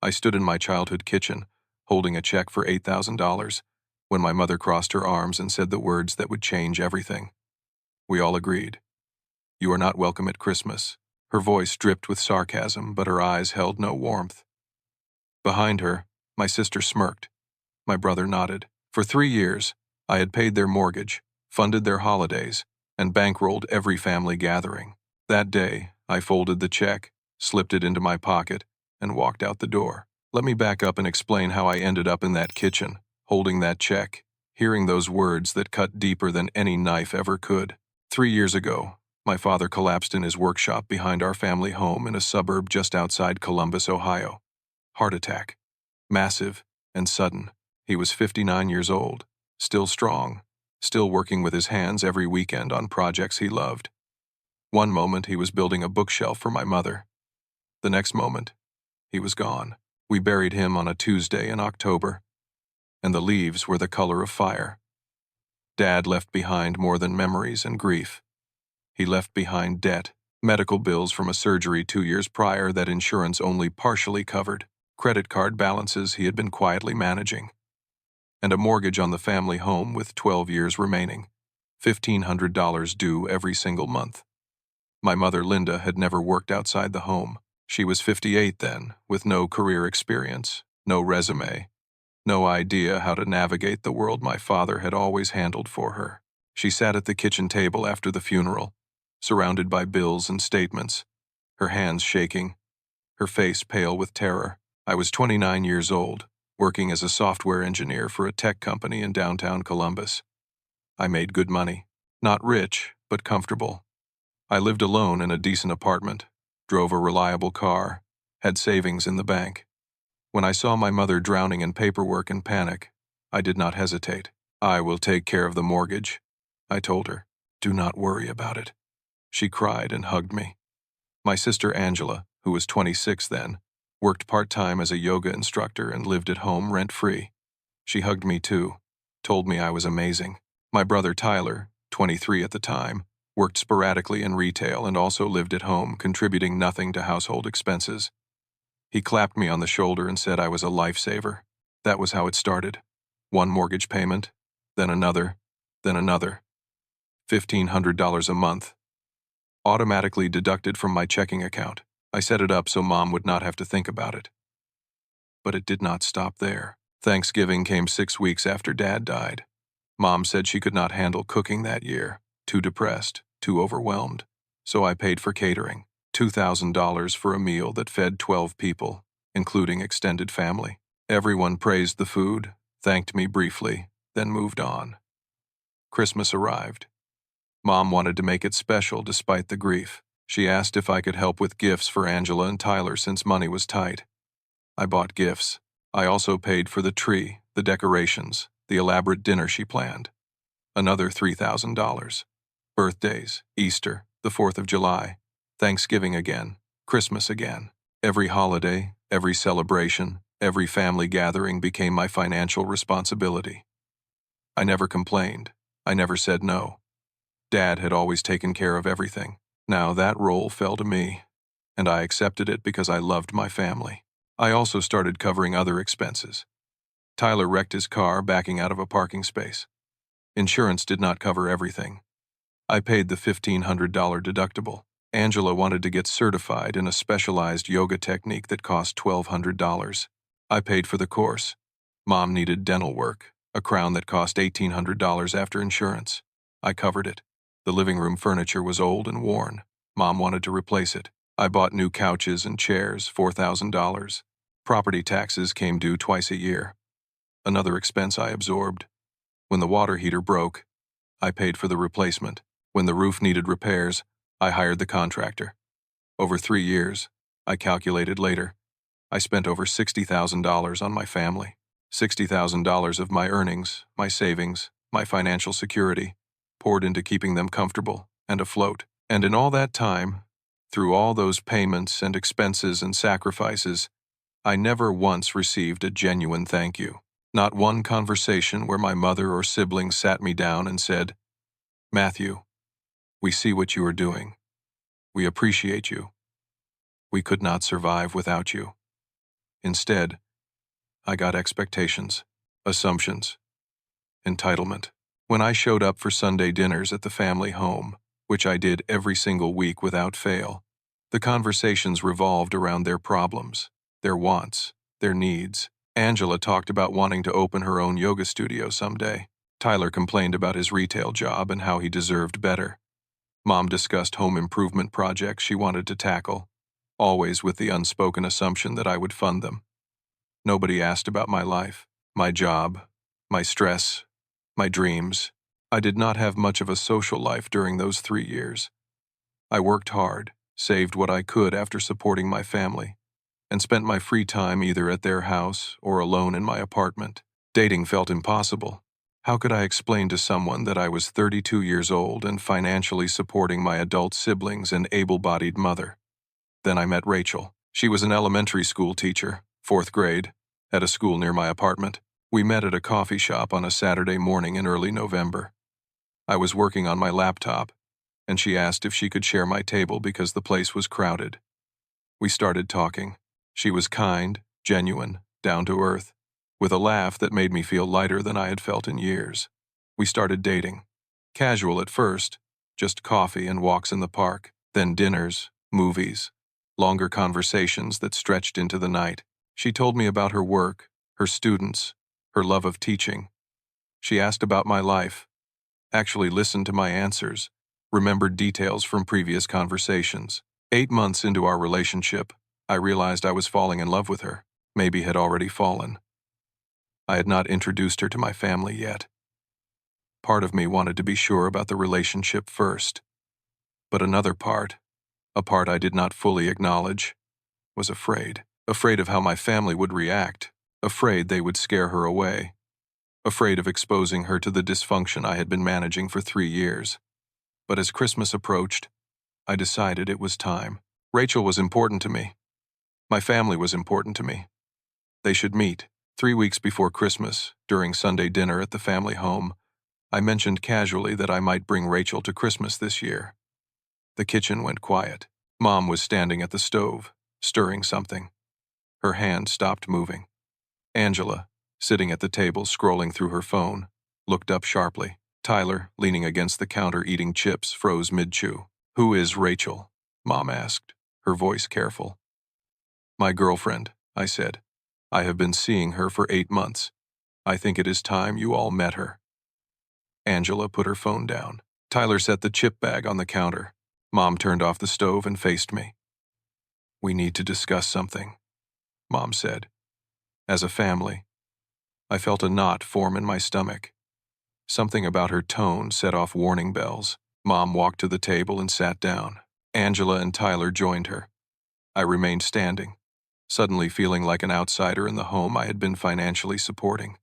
I stood in my childhood kitchen, holding a check for $8,000, when my mother crossed her arms and said the words that would change everything. We all agreed. "You are not welcome at Christmas." Her voice dripped with sarcasm, but her eyes held no warmth. Behind her, my sister smirked. My brother nodded. For 3 years, I had paid their mortgage, funded their holidays, and bankrolled every family gathering. That day, I folded the check, slipped it into my pocket, and walked out the door. Let me back up and explain how I ended up in that kitchen, holding that check, hearing those words that cut deeper than any knife ever could. 3 years ago, my father collapsed in his workshop behind our family home in a suburb just outside Columbus, Ohio. Heart attack. Massive and sudden. He was 59 years old, still strong, still working with his hands every weekend on projects he loved. One moment he was building a bookshelf for my mother. The next moment, he was gone. We buried him on a Tuesday in October, and the leaves were the color of fire. Dad left behind more than memories and grief. He left behind debt, medical bills from a surgery 2 years prior that insurance only partially covered, credit card balances he had been quietly managing, and a mortgage on the family home with 12 years remaining, $1,500 due every single month. My mother, Linda, had never worked outside the home. She was 58 then, with no career experience, no resume, no idea how to navigate the world my father had always handled for her. She sat at the kitchen table after the funeral, surrounded by bills and statements, her hands shaking, her face pale with terror. I was 29 years old, working as a software engineer for a tech company in downtown Columbus. I made good money. Not rich, but comfortable. I lived alone in a decent apartment, drove a reliable car, had savings in the bank. When I saw my mother drowning in paperwork and panic, I did not hesitate. "I will take care of the mortgage," I told her. "Do not worry about it." She cried and hugged me. My sister Angela, who was 26 then, worked part-time as a yoga instructor and lived at home rent-free. She hugged me too, told me I was amazing. My brother Tyler, 23 at the time, worked sporadically in retail and also lived at home, contributing nothing to household expenses. He clapped me on the shoulder and said I was a lifesaver. That was how it started. One mortgage payment, then another, then another. $1,500 a month, automatically deducted from my checking account. I set it up so Mom would not have to think about it. But it did not stop there. Thanksgiving came 6 weeks after Dad died. Mom said she could not handle cooking that year, too depressed, too overwhelmed. So I paid for catering, $2,000 for a meal that fed 12 people, including extended family. Everyone praised the food, thanked me briefly, then moved on. Christmas arrived. Mom wanted to make it special despite the grief. She asked if I could help with gifts for Angela and Tyler since money was tight. I bought gifts. I also paid for the tree, the decorations, the elaborate dinner she planned. Another $3,000. Birthdays, Easter, the 4th of July, Thanksgiving again, Christmas again. Every holiday, every celebration, every family gathering became my financial responsibility. I never complained. I never said no. Dad had always taken care of everything. Now that role fell to me, and I accepted it because I loved my family. I also started covering other expenses. Tyler wrecked his car backing out of a parking space. Insurance did not cover everything. I paid the $1,500 deductible. Angela wanted to get certified in a specialized yoga technique that cost $1,200. I paid for the course. Mom needed dental work, a crown that cost $1,800 after insurance. I covered it. The living room furniture was old and worn. Mom wanted to replace it. I bought new couches and chairs, $4,000. Property taxes came due twice a year. Another expense I absorbed. When the water heater broke, I paid for the replacement. When the roof needed repairs, I hired the contractor. Over 3 years, I calculated later, I spent over $60,000 on my family. $60,000 of my earnings, my savings, my financial security, poured into keeping them comfortable and afloat. And in all that time, through all those payments and expenses and sacrifices, I never once received a genuine thank you. Not one conversation where my mother or siblings sat me down and said, "Matthew, we see what you are doing. We appreciate you. We could not survive without you." Instead, I got expectations, assumptions, entitlement. When I showed up for Sunday dinners at the family home, which I did every single week without fail, the conversations revolved around their problems, their wants, their needs. Angela talked about wanting to open her own yoga studio someday. Tyler complained about his retail job and how he deserved better. Mom discussed home improvement projects she wanted to tackle, always with the unspoken assumption that I would fund them. Nobody asked about my life, my job, my stress, my dreams. I did not have much of a social life during those 3 years. I worked hard, saved what I could after supporting my family, and spent my free time either at their house or alone in my apartment. Dating felt impossible. How could I explain to someone that I was 32 years old and financially supporting my adult siblings and able-bodied mother? Then I met Rachel. She was an elementary school teacher, 4th grade, at a school near my apartment. We met at a coffee shop on a Saturday morning in early November. I was working on my laptop, and she asked if she could share my table because the place was crowded. We started talking. She was kind, genuine, down to earth, with a laugh that made me feel lighter than I had felt in years. We started dating. Casual at first, just coffee and walks in the park, then dinners, movies, longer conversations that stretched into the night. She told me about her work, her students, her love of teaching. She asked about my life, actually listened to my answers, remembered details from previous conversations. 8 months into our relationship, I realized I was falling in love with her, maybe had already fallen. I had not introduced her to my family yet. Part of me wanted to be sure about the relationship first, but another part, a part I did not fully acknowledge, was afraid. Afraid of how my family would react, afraid they would scare her away, afraid of exposing her to the dysfunction I had been managing for 3 years. But as Christmas approached, I decided it was time. Rachel was important to me. My family was important to me. They should meet. 3 weeks before Christmas, during Sunday dinner at the family home, I mentioned casually that I might bring Rachel to Christmas this year. The kitchen went quiet. Mom was standing at the stove, stirring something. Her hand stopped moving. Angela, sitting at the table scrolling through her phone, looked up sharply. Tyler, leaning against the counter eating chips, froze mid-chew. "Who is Rachel?" Mom asked, her voice careful. "My girlfriend," I said. "I have been seeing her for 8 months. I think it is time you all met her." Angela put her phone down. Tyler set the chip bag on the counter. Mom turned off the stove and faced me. "We need to discuss something," Mom said. As a family, I felt a knot form in my stomach. Something about her tone set off warning bells. Mom walked to the table and sat down. Angela and Tyler joined her. I remained standing, suddenly feeling like an outsider in the home I had been financially supporting.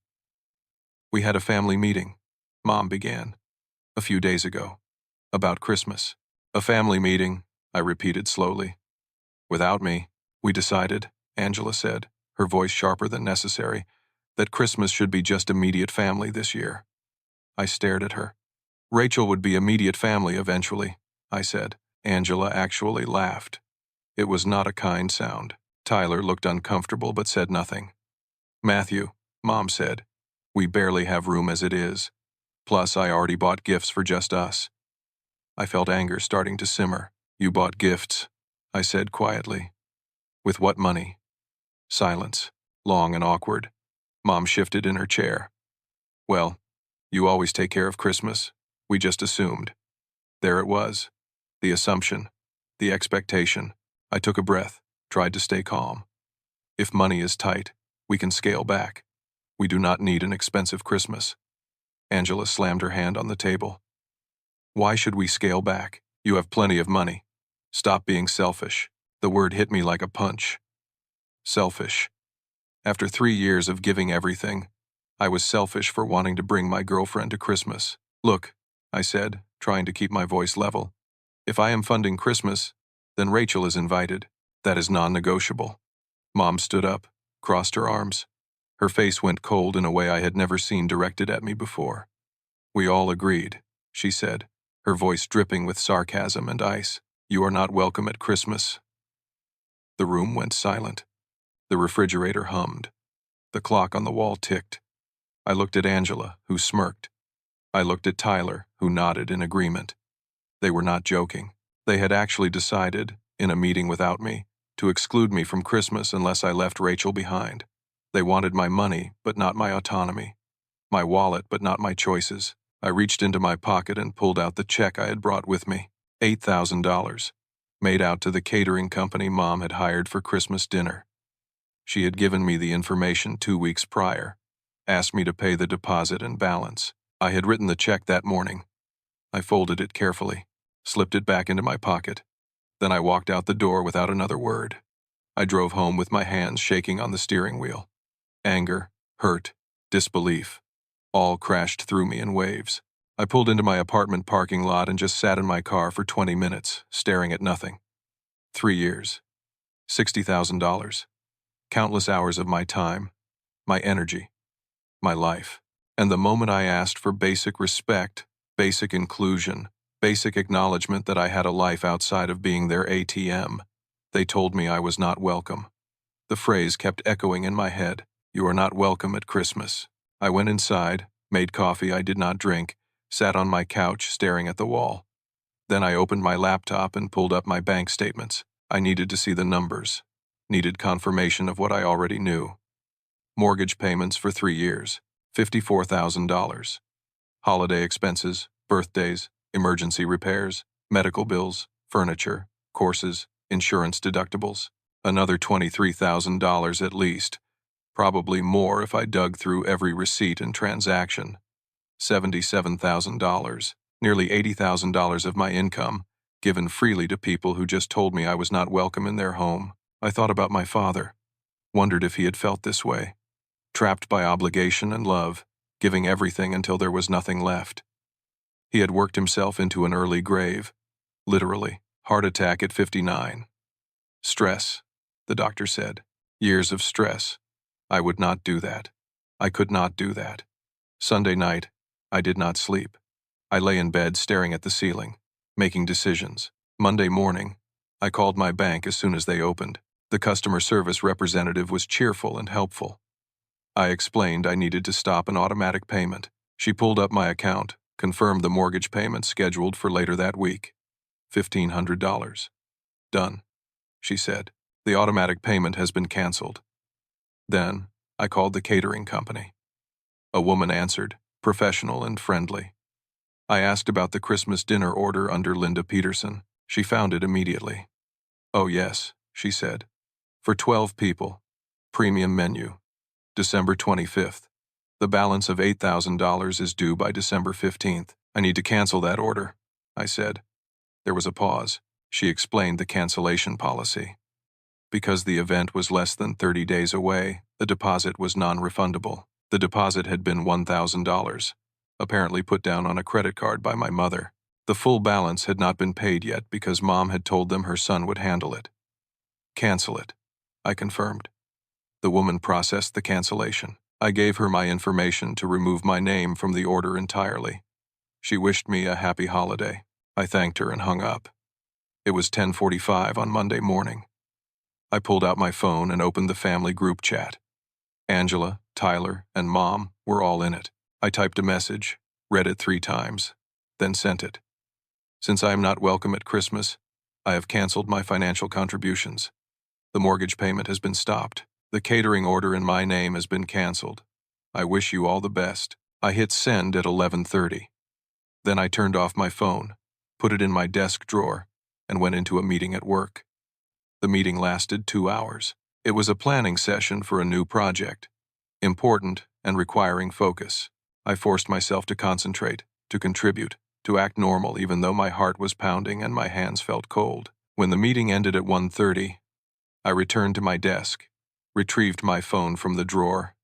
"We had a family meeting," Mom began, "a few days ago, about Christmas." "A family meeting," I repeated slowly. "Without me, we decided," Angela said, her voice sharper than necessary, "that Christmas should be just immediate family this year." I stared at her. "Rachel would be immediate family eventually," I said. Angela actually laughed. It was not a kind sound. Tyler looked uncomfortable but said nothing. "Matthew," Mom said, "we barely have room as it is. Plus, I already bought gifts for just us." I felt anger starting to simmer. "You bought gifts," I said quietly. "With what money?" Silence, long and awkward. Mom shifted in her chair. "Well, you always take care of Christmas. We just assumed." There it was. The assumption. The expectation. I took a breath, tried to stay calm. "If money is tight, we can scale back. We do not need an expensive Christmas." Angela slammed her hand on the table. "Why should we scale back? You have plenty of money. Stop being selfish." The word hit me like a punch. Selfish. After 3 years of giving everything, I was selfish for wanting to bring my girlfriend to Christmas. "Look," I said, trying to keep my voice level. "If I am funding Christmas, then Rachel is invited. That is non-negotiable." Mom stood up, crossed her arms. Her face went cold in a way I had never seen directed at me before. "We all agreed," she said, her voice dripping with sarcasm and ice. "You are not welcome at Christmas." The room went silent. The refrigerator hummed. The clock on the wall ticked. I looked at Angela, who smirked. I looked at Tyler, who nodded in agreement. They were not joking. They had actually decided, in a meeting without me, to exclude me from Christmas unless I left Rachel behind. They wanted my money, but not my autonomy. My wallet, but not my choices. I reached into my pocket and pulled out the check I had brought with me. $8,000. Made out to the catering company Mom had hired for Christmas dinner. She had given me the information 2 weeks prior, asked me to pay the deposit and balance. I had written the check that morning. I folded it carefully, slipped it back into my pocket. Then I walked out the door without another word. I drove home with my hands shaking on the steering wheel. Anger, hurt, disbelief, all crashed through me in waves. I pulled into my apartment parking lot and just sat in my car for 20 minutes, staring at nothing. 3 years. $60,000. Countless hours of my time, my energy, my life. And the moment I asked for basic respect, basic inclusion, basic acknowledgement that I had a life outside of being their ATM, they told me I was not welcome. The phrase kept echoing in my head, "You are not welcome at Christmas." I went inside, made coffee I did not drink, sat on my couch staring at the wall. Then I opened my laptop and pulled up my bank statements. I needed to see the numbers, needed confirmation of what I already knew. Mortgage payments for 3 years, $54,000. Holiday expenses, birthdays, emergency repairs, medical bills, furniture, courses, insurance deductibles. Another $23,000 at least. Probably more if I dug through every receipt and transaction. $77,000, nearly $80,000 of my income, given freely to people who just told me I was not welcome in their home. I thought about my father, wondered if he had felt this way, trapped by obligation and love, giving everything until there was nothing left. He had worked himself into an early grave, literally, heart attack at 59. Stress, the doctor said. Years of stress. I would not do that. I could not do that. Sunday night, I did not sleep. I lay in bed staring at the ceiling, making decisions. Monday morning, I called my bank as soon as they opened. The customer service representative was cheerful and helpful. I explained I needed to stop an automatic payment. She pulled up my account, confirmed the mortgage payment scheduled for later that week. $1,500. Done, she said. The automatic payment has been canceled. Then, I called the catering company. A woman answered, professional and friendly. I asked about the Christmas dinner order under Linda Peterson. She found it immediately. Oh yes, she said. For 12 people. Premium menu. December 25th. The balance of $8,000 is due by December 15th. I need to cancel that order, I said. There was a pause. She explained the cancellation policy. Because the event was less than 30 days away, the deposit was non-refundable. The deposit had been $1,000, apparently put down on a credit card by my mother. The full balance had not been paid yet because Mom had told them her son would handle it. Cancel it, I confirmed. The woman processed the cancellation. I gave her my information to remove my name from the order entirely. She wished me a happy holiday. I thanked her and hung up. It was 10:45 on Monday morning. I pulled out my phone and opened the family group chat. Angela, Tyler, and Mom were all in it. I typed a message, read it 3 times, then sent it. Since I am not welcome at Christmas, I have canceled my financial contributions. The mortgage payment has been stopped. The catering order in my name has been canceled. I wish you all the best. I hit send at 11:30. Then I turned off my phone, put it in my desk drawer, and went into a meeting at work. The meeting lasted 2 hours. It was a planning session for a new project, important and requiring focus. I forced myself to concentrate, to contribute, to act normal even though my heart was pounding and my hands felt cold. When the meeting ended at 1:30, I returned to my desk, retrieved my phone from the drawer,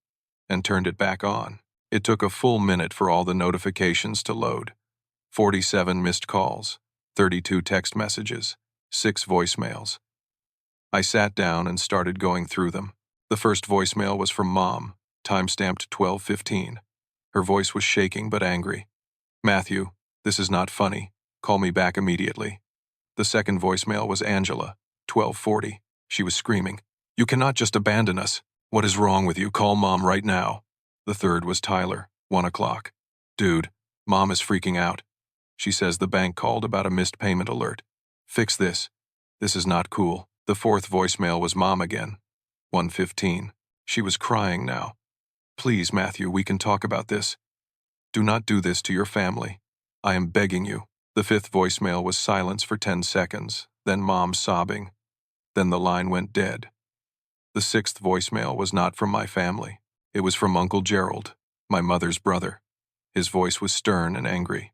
and turned it back on. It took a full minute for all the notifications to load. 47 missed calls, 32 text messages, 6 voicemails. I sat down and started going through them. The first voicemail was from Mom, timestamped 12:15. Her voice was shaking but angry. Matthew, this is not funny. Call me back immediately. The second voicemail was Angela, 12:40. She was screaming. You cannot just abandon us. What is wrong with you? Call Mom right now. The third was Tyler, 1 o'clock. Dude, Mom is freaking out. She says the bank called about a missed payment alert. Fix this. This is not cool. The fourth voicemail was Mom again. 1:15. She was crying now. Please, Matthew, we can talk about this. Do not do this to your family. I am begging you. The fifth voicemail was silence for 10 seconds, then Mom sobbing. Then the line went dead. The sixth voicemail was not from my family. It was from Uncle Gerald, my mother's brother. His voice was stern and angry.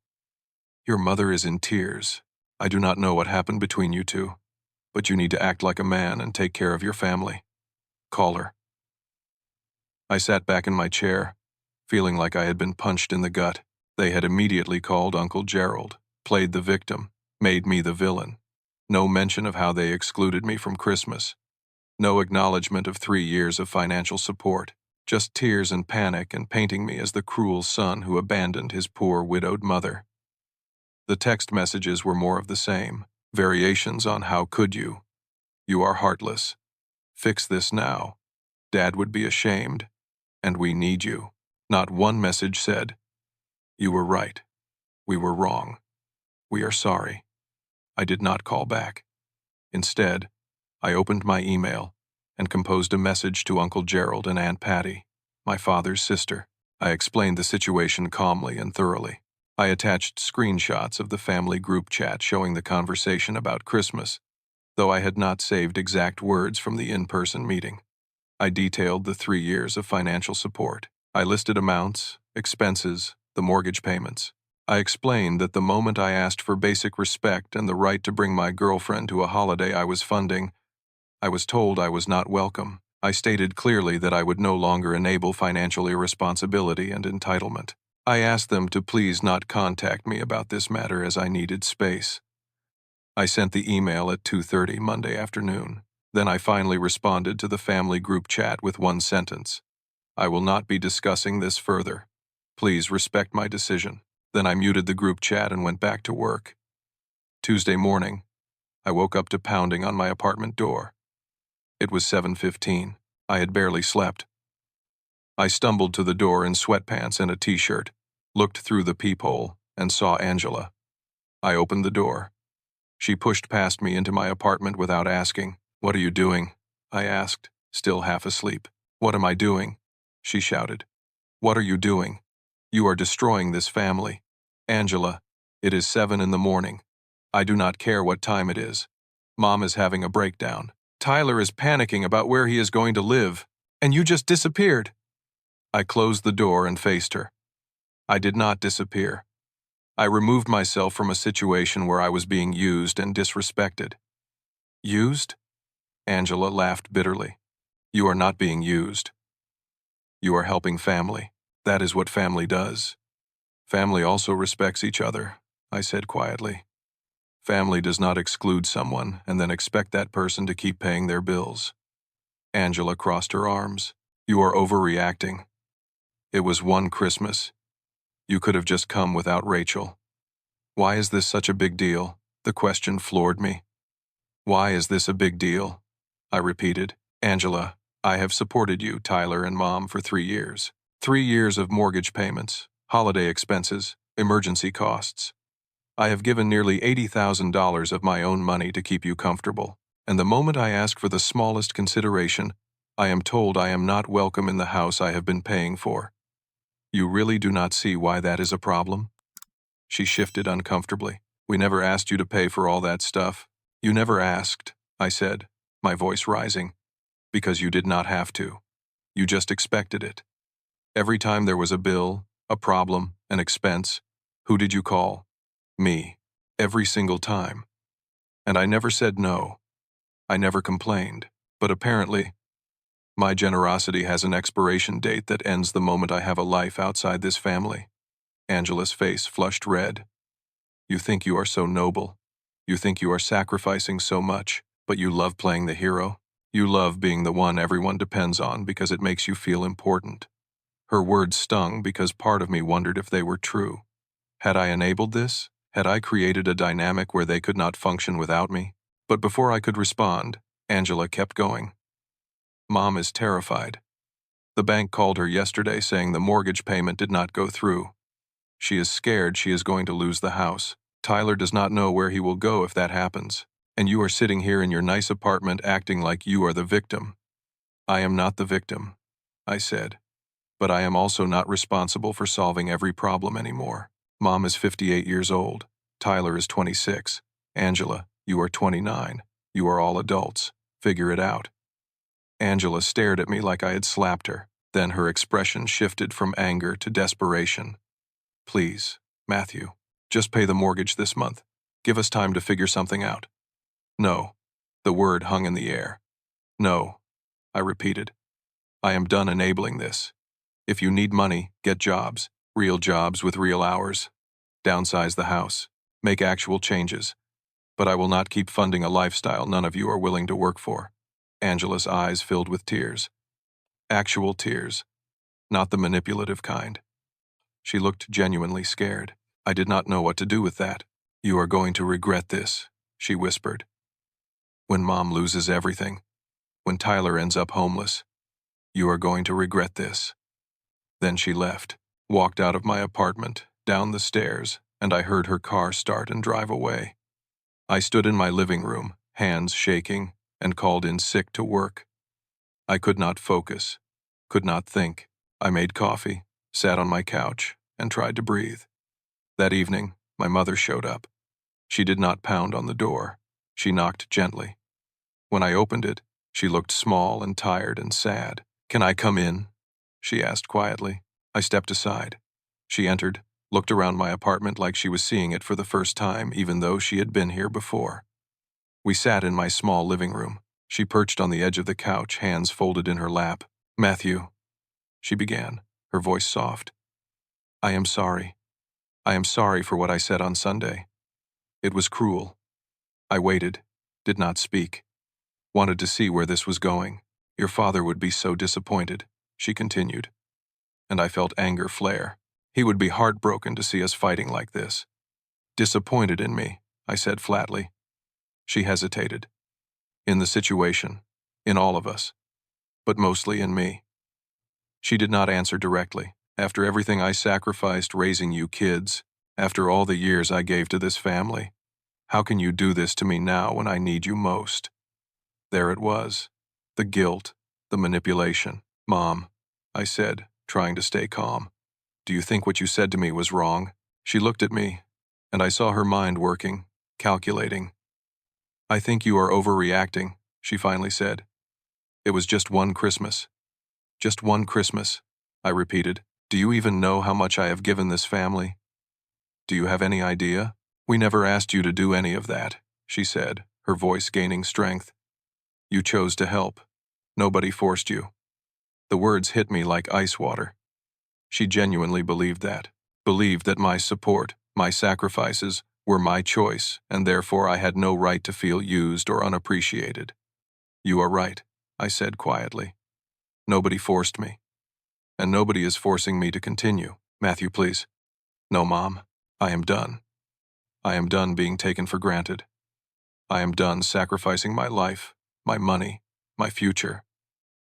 Your mother is in tears. I do not know what happened between you two, but you need to act like a man and take care of your family. Call her. I sat back in my chair, feeling like I had been punched in the gut. They had immediately called Uncle Gerald, played the victim, made me the villain. No mention of how they excluded me from Christmas. No acknowledgement of 3 years of financial support. Just tears and panic and painting me as the cruel son who abandoned his poor widowed mother. The text messages were more of the same, variations on how could you. You are heartless. Fix this now. Dad would be ashamed, and we need you. Not one message said, you were right. We were wrong. We are sorry. I did not call back. Instead, I opened my email and composed a message to Uncle Gerald and Aunt Patty, my father's sister. I explained the situation calmly and thoroughly. I attached screenshots of the family group chat showing the conversation about Christmas, though I had not saved exact words from the in-person meeting. I detailed the 3 years of financial support. I listed amounts, expenses, the mortgage payments. I explained that the moment I asked for basic respect and the right to bring my girlfriend to a holiday I was funding, I was told I was not welcome. I stated clearly that I would no longer enable financial irresponsibility and entitlement. I asked them to please not contact me about this matter as I needed space. I sent the email at 2:30 Monday afternoon. Then I finally responded to the family group chat with one sentence. I will not be discussing this further. Please respect my decision. Then I muted the group chat and went back to work. Tuesday morning, I woke up to pounding on my apartment door. It was 7:15. I had barely slept. I stumbled to the door in sweatpants and a t-shirt, looked through the peephole, and saw Angela. I opened the door. She pushed past me into my apartment without asking. What are you doing? I asked, still half asleep. What am I doing? She shouted. What are you doing? You are destroying this family. Angela, it is 7 in the morning. I do not care what time it is. Mom is having a breakdown. Tyler is panicking about where he is going to live, and you just disappeared. I closed the door and faced her. I did not disappear. I removed myself from a situation where I was being used and disrespected. Used? Angela laughed bitterly. You are not being used. You are helping family. That is what family does. Family also respects each other, I said quietly. Family does not exclude someone and then expect that person to keep paying their bills. Angela crossed her arms. You are overreacting. It was one Christmas. You could have just come without Rachel. Why is this such a big deal? The question floored me. Why is this a big deal? I repeated. Angela, I have supported you, Tyler, and Mom for 3 years. 3 years of mortgage payments, holiday expenses, emergency costs. I have given nearly $80,000 of my own money to keep you comfortable, and the moment I ask for the smallest consideration, I am told I am not welcome in the house I have been paying for. You really do not see why that is a problem? She shifted uncomfortably. We never asked you to pay for all that stuff. You never asked, I said, my voice rising, because you did not have to. You just expected it. Every time there was a bill, a problem, an expense, who did you call? Me. Every single time. And I never said no. I never complained. But apparently, my generosity has an expiration date that ends the moment I have a life outside this family. Angela's face flushed red. You think you are so noble. You think you are sacrificing so much, but you love playing the hero. You love being the one everyone depends on because it makes you feel important. Her words stung because part of me wondered if they were true. Had I enabled this? Had I created a dynamic where they could not function without me? But before I could respond, Angela kept going. Mom is terrified. The bank called her yesterday saying the mortgage payment did not go through. She is scared she is going to lose the house. Tyler does not know where he will go if that happens. And you are sitting here in your nice apartment acting like you are the victim. I am not the victim, I said. But I am also not responsible for solving every problem anymore. Mom is 58 years old. Tyler is 26. Angela, you are 29. You are all adults. Figure it out. Angela stared at me like I had slapped her. Then her expression shifted from anger to desperation. Please, Matthew, just pay the mortgage this month. Give us time to figure something out. No. The word hung in the air. No, I repeated. I am done enabling this. If you need money, get jobs. Real jobs with real hours. Downsize the house. Make actual changes. But I will not keep funding a lifestyle none of you are willing to work for. Angela's eyes filled with tears. Actual tears. Not the manipulative kind. She looked genuinely scared. I did not know what to do with that. You are going to regret this, she whispered. When Mom loses everything. When Tyler ends up homeless. You are going to regret this. Then she left, walked out of my apartment, down the stairs, and I heard her car start and drive away. I stood in my living room, hands shaking, and called in sick to work. I could not focus, could not think. I made coffee, sat on my couch, and tried to breathe. That evening, my mother showed up. She did not pound on the door. She knocked gently. When I opened it, she looked small and tired and sad. Can I come in? She asked quietly. I stepped aside. She entered, looked around my apartment like she was seeing it for the first time, even though she had been here before. We sat in my small living room. She perched on the edge of the couch, hands folded in her lap. Matthew, she began, her voice soft. I am sorry. I am sorry for what I said on Sunday. It was cruel. I waited, did not speak. Wanted to see where this was going. Your father would be so disappointed, she continued. And I felt anger flare. He would be heartbroken to see us fighting like this. Disappointed in me, I said flatly. She hesitated. In the situation, in all of us, but mostly in me. She did not answer directly. After everything I sacrificed raising you kids, after all the years I gave to this family, how can you do this to me now when I need you most? There it was. The guilt, the manipulation. Mom, I said, trying to stay calm. Do you think what you said to me was wrong? She looked at me, and I saw her mind working, calculating. I think you are overreacting, she finally said. It was just one Christmas. Just one Christmas, I repeated. Do you even know how much I have given this family? Do you have any idea? We never asked you to do any of that, she said, her voice gaining strength. You chose to help. Nobody forced you. The words hit me like ice water. She genuinely believed that my support, my sacrifices, were my choice, and therefore I had no right to feel used or unappreciated. You are right, I said quietly. Nobody forced me. And nobody is forcing me to continue. Matthew, please. No, Mom. I am done. I am done being taken for granted. I am done sacrificing my life, my money, my future,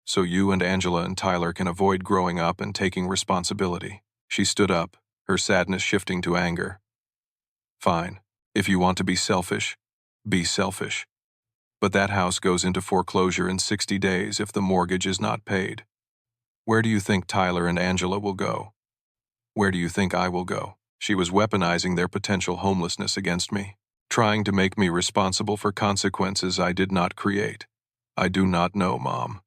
so you and Angela and Tyler can avoid growing up and taking responsibility. She stood up, her sadness shifting to anger. Fine. If you want to be selfish, be selfish. But that house goes into foreclosure in 60 days if the mortgage is not paid. Where do you think Tyler and Angela will go? Where do you think I will go? She was weaponizing their potential homelessness against me, trying to make me responsible for consequences I did not create. I do not know, Mom.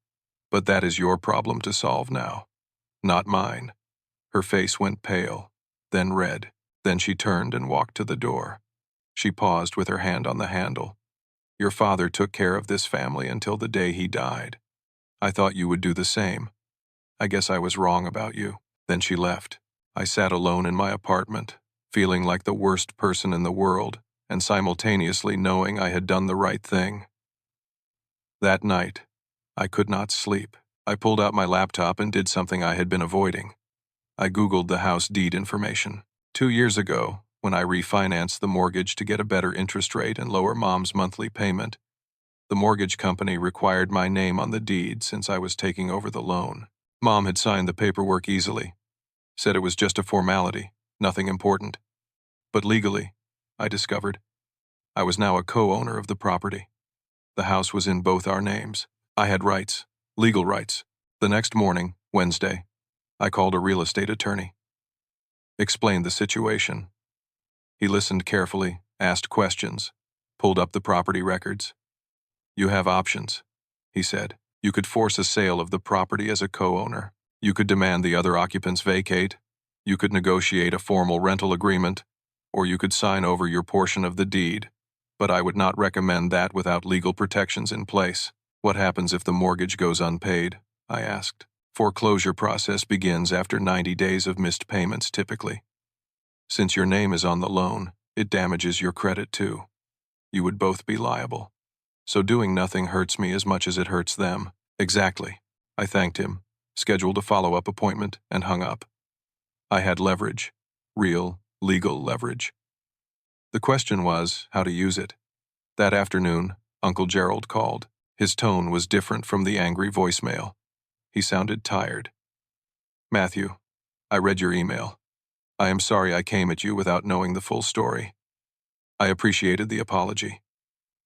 But that is your problem to solve now, not mine. Her face went pale, then red. Then she turned and walked to the door. She paused with her hand on the handle. Your father took care of this family until the day he died. I thought you would do the same. I guess I was wrong about you. Then she left. I sat alone in my apartment, feeling like the worst person in the world, and simultaneously knowing I had done the right thing. That night, I could not sleep. I pulled out my laptop and did something I had been avoiding. I Googled the house deed information. 2 years ago, when I refinanced the mortgage to get a better interest rate and lower Mom's monthly payment, The mortgage company required my name on the deed since I was taking over the loan. Mom had signed the paperwork easily, said it was just a formality, nothing important. But legally, I discovered, I was now a co-owner of the property. The house was in both our names. I had rights, legal rights. The next morning, Wednesday, I called a real estate attorney. Explained the situation. He listened carefully, asked questions, pulled up the property records. You have options, he said. You could force a sale of the property as a co-owner. You could demand the other occupants vacate. You could negotiate a formal rental agreement, or you could sign over your portion of the deed. But I would not recommend that without legal protections in place. What happens if the mortgage goes unpaid? I asked. Foreclosure process begins after 90 days of missed payments typically. Since your name is on the loan, it damages your credit too. You would both be liable. So doing nothing hurts me as much as it hurts them. Exactly. I thanked him, scheduled a follow-up appointment, and hung up. I had leverage. Real, legal leverage. The question was how to use it. That afternoon, Uncle Gerald called. His tone was different from the angry voicemail. He sounded tired. Matthew, I read your email. I am sorry I came at you without knowing the full story. I appreciated the apology.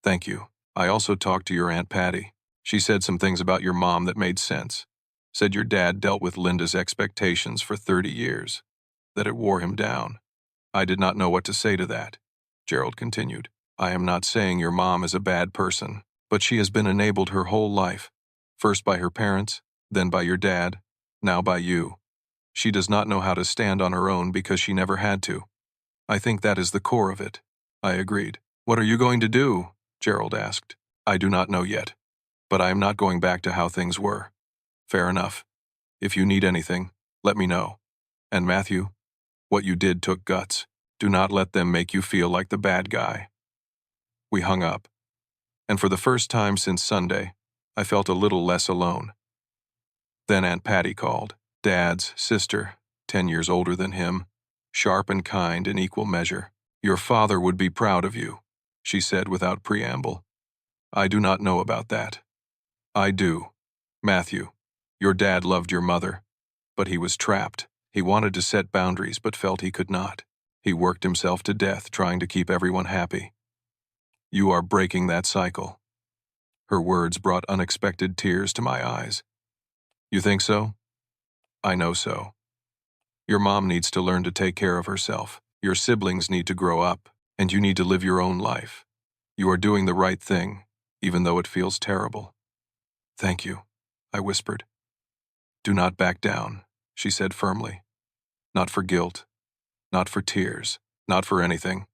Thank you. I also talked to your Aunt Patty. She said some things about your mom that made sense. Said your dad dealt with Linda's expectations for 30 years. That it wore him down. I did not know what to say to that. Gerald continued. I am not saying your mom is a bad person, but she has been enabled her whole life. First by her parents, then by your dad, now by you. She does not know how to stand on her own because she never had to. I think that is the core of it. I agreed. What are you going to do? Gerald asked. I do not know yet, but I am not going back to how things were. Fair enough. If you need anything, let me know. And Matthew, what you did took guts. Do not let them make you feel like the bad guy. We hung up, and for the first time since Sunday, I felt a little less alone. Then Aunt Patty called. Dad's sister, 10 years older than him, sharp and kind in equal measure. Your father would be proud of you, she said without preamble. I do not know about that. I do. Matthew, your dad loved your mother, but he was trapped. He wanted to set boundaries but felt he could not. He worked himself to death trying to keep everyone happy. You are breaking that cycle. Her words brought unexpected tears to my eyes. You think so? I know so. Your mom needs to learn to take care of herself. Your siblings need to grow up, and you need to live your own life. You are doing the right thing, even though it feels terrible. Thank you, I whispered. Do not back down, she said firmly. Not for guilt, not for tears, not for anything.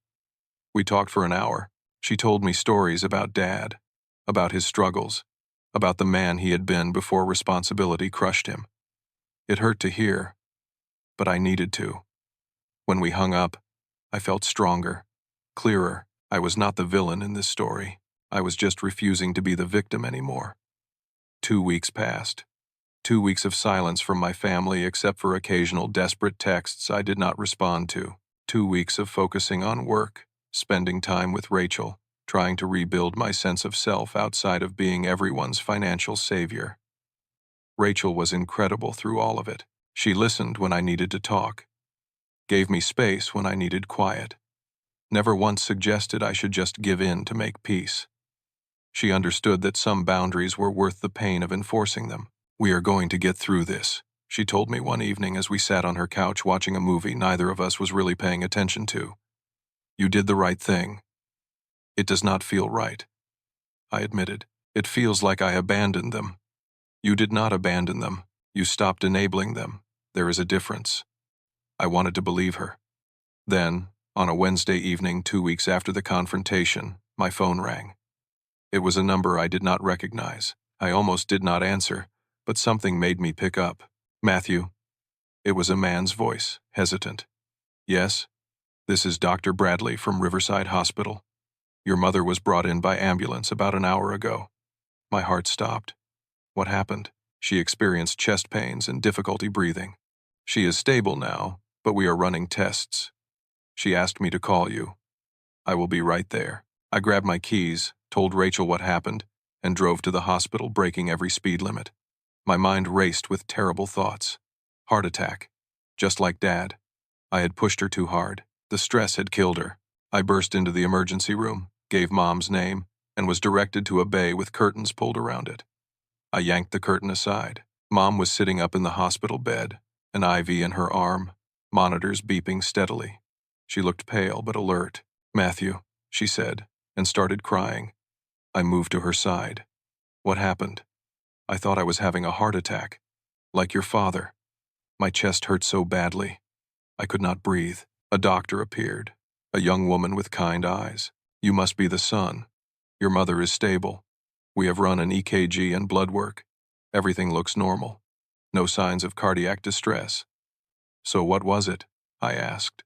We talked for an hour. She told me stories about Dad, about his struggles, about the man he had been before responsibility crushed him. It hurt to hear, but I needed to. When we hung up, I felt stronger, clearer. I was not the villain in this story. I was just refusing to be the victim anymore. 2 weeks passed. 2 weeks of silence from my family except for occasional desperate texts I did not respond to. 2 weeks of focusing on work, spending time with Rachel, trying to rebuild my sense of self outside of being everyone's financial savior. Rachel was incredible through all of it. She listened when I needed to talk, gave me space when I needed quiet, never once suggested I should just give in to make peace. She understood that some boundaries were worth the pain of enforcing them. We are going to get through this, she told me one evening as we sat on her couch watching a movie neither of us was really paying attention to. You did the right thing. It does not feel right, I admitted. It feels like I abandoned them. You did not abandon them. You stopped enabling them. There is a difference. I wanted to believe her. Then, on a Wednesday evening 2 weeks after the confrontation, my phone rang. It was a number I did not recognize. I almost did not answer, but something made me pick up. Matthew. It was a man's voice, hesitant. Yes, this is Dr. Bradley from Riverside Hospital. Your mother was brought in by ambulance about an hour ago. My heart stopped. What happened? She experienced chest pains and difficulty breathing. She is stable now, but we are running tests. She asked me to call you. I will be right there. I grabbed my keys, told Rachel what happened, and drove to the hospital, breaking every speed limit. My mind raced with terrible thoughts. Heart attack. Just like Dad. I had pushed her too hard. The stress had killed her. I burst into the emergency room, gave Mom's name, and was directed to a bay with curtains pulled around it. I yanked the curtain aside. Mom was sitting up in the hospital bed, an IV in her arm, monitors beeping steadily. She looked pale but alert. "Matthew," she said, and started crying. I moved to her side. "What happened?" "I thought I was having a heart attack. Like your father." My chest hurt so badly. I could not breathe. A doctor appeared, a young woman with kind eyes. "You must be the son. Your mother is stable. We have run an EKG and blood work. Everything looks normal. No signs of cardiac distress." "So what was it?" I asked.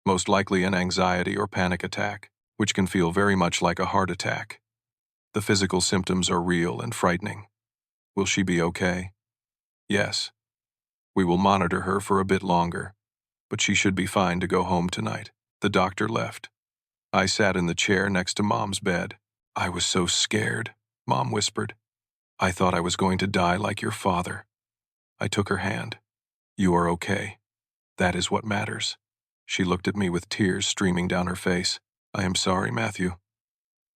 "Most likely an anxiety or panic attack, which can feel very much like a heart attack. The physical symptoms are real and frightening. Will she be okay?" "Yes. We will monitor her for a bit longer, but she should be fine to go home tonight." The doctor left. I sat in the chair next to Mom's bed. "I was so scared," Mom whispered. "I thought I was going to die like your father." I took her hand. "You are okay. That is what matters." She looked at me with tears streaming down her face. "I am sorry, Matthew.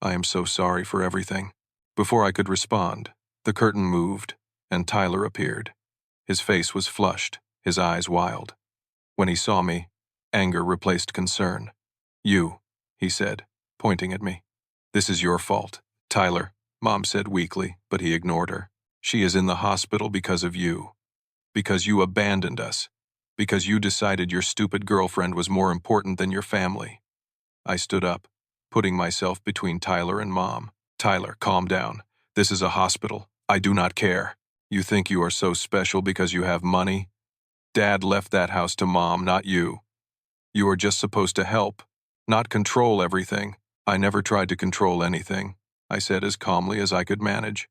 I am so sorry for everything." Before I could respond, the curtain moved, and Tyler appeared. His face was flushed, his eyes wild. When he saw me, anger replaced concern. "You," he said, pointing at me. "This is your fault." "Tyler," Mom said weakly, but he ignored her. "She is in the hospital because of you. Because you abandoned us. Because you decided your stupid girlfriend was more important than your family." I stood up, putting myself between Tyler and Mom. "Tyler, calm down. This is a hospital. I do not care. You think you are so special because you have money? Dad left that house to Mom, not you. You are just supposed to help, not control everything." "I never tried to control anything," I said as calmly as I could manage.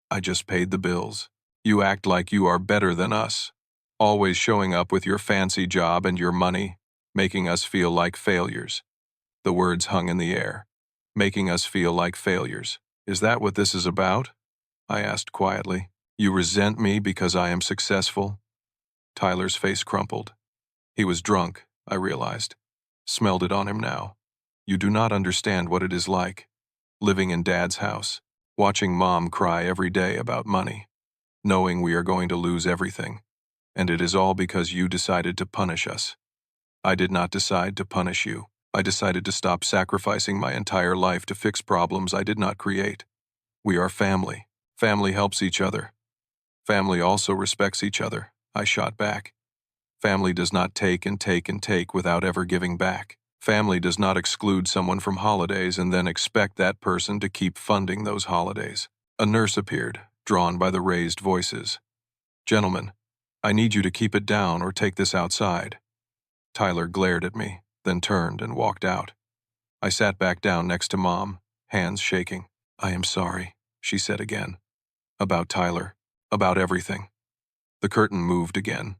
"I just paid the bills. You act like you are better than us, always showing up with your fancy job and your money, making us feel like failures." The words hung in the air. "Making us feel like failures. Is that what this is about?" I asked quietly. "You resent me because I am successful?" Tyler's face crumpled. He was drunk, I realized. Smelled it on him now. "You do not understand what it is like. Living in Dad's house, watching Mom cry every day about money, knowing we are going to lose everything. And it is all because you decided to punish us." "I did not decide to punish you. I decided to stop sacrificing my entire life to fix problems I did not create. We are family. Family helps each other. Family also respects each other," I shot back. "Family does not take and take and take without ever giving back. Family does not exclude someone from holidays and then expect that person to keep funding those holidays." A nurse appeared, drawn by the raised voices. "Gentlemen, I need you to keep it down or take this outside." Tyler glared at me, then turned and walked out. I sat back down next to Mom, hands shaking. "I am sorry," she said again. "About Tyler. About everything." The curtain moved again,